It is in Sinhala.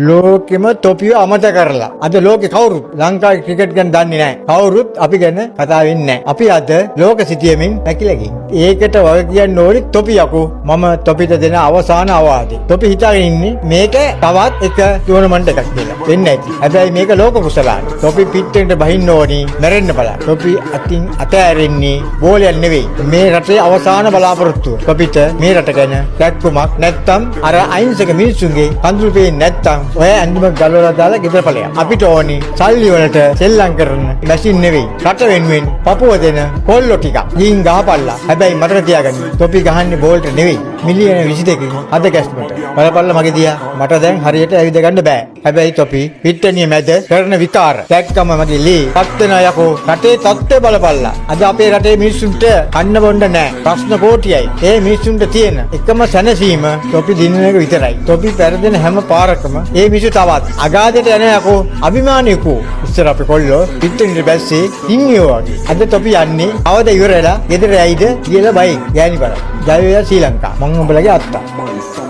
ලෝකෙම තොපිය අමතක කරලා. අද ලෝකේ කවුරුත් ලංකාවේ ක්‍රිකට් ගැන දන්නේ නැහැ. කවුරුත් අපි ගැන කතා වෙන්නේ නැහැ. අපි අද ලෝක සිටියමින් පැකිලා ගිහින්. ඒකට වග කියන්න ඕනි තොපි යකෝ. මම තොපිට දෙන අවසාන අවවාදේ. තොපි හිතාගෙන ඉන්නේ මේක තවත් එක ටූර්නමන්ට් එකක් කියලා. වෙන්නේ නැති. හැබැයි මේක ලෝක කුසලාන. තොපි පිට්ටෙන්ට බහින්න ඕනි. මැරෙන්න බලන්න. තොපි අතින් අතෑරෙන්නේ බෝලයක් නෙවෙයි. මේ රටේ අවසාන බලාපොරොත්තුව. තොපිට මේ රට ගැන දැක්කුමක් නැත්තම් අර අයින්සක මිනිස්සුන්ගේ කඳුළු පේන්නේ නැත්තම් ඔය ඇඳුමක් ගලවලා දාලා ගෙදර ඵලයක්. අපිට ඕනි සල්ලි වලට සෙල්ලම් කරන මැෂින් නෙවෙයි. රට වෙනුවෙන් පපුව දෙන කොල්ලෝ ටිකක්. ගිහින් ගහපල්ලා. හැබැයි මතක තියාගන්න. තොපි ගහන්නේ බෝල්ට නෙවෙයි. මිලියන 22කින් අද කැස්මට. බලපල්ලා මගේ දිහා. මට දැන් හරියට ඇවිද ගන්න බෑ. හැබැයි තොපි පිට්ටනිය මැද කරන විකාර දැක්කම මගේ ලී පත් වෙන යකෝ. රටේ තත්ත්වය බලපල්ලා. අද අපේ රටේ මිනිස්සුන්ට කන්න බොන්න නැහැ. ප්‍රශ්න කෝටියයි. ඒ මිනිස්සුන්ට තියෙන එකම සැනසීම තොපි දිනන එක විතරයි. තොපි පෙරදෙන හැම පාරකම ඒ මිනිස්සු තවත් අගාධයට යන යකෝ අභිමානියකෝ. ඉස්සර අපි කොල්ලෝ පිට්ටනියට බැස්සේ හින්නියෝ වගේ. අද තොපි යන්නේ අවද ඉවරලා ගෙදර ඇයිද කියලා බයි ගෑණි බලන්න. ජය වේවා ශ්‍රී ලංකා. මම උඹලගේ අත්තා.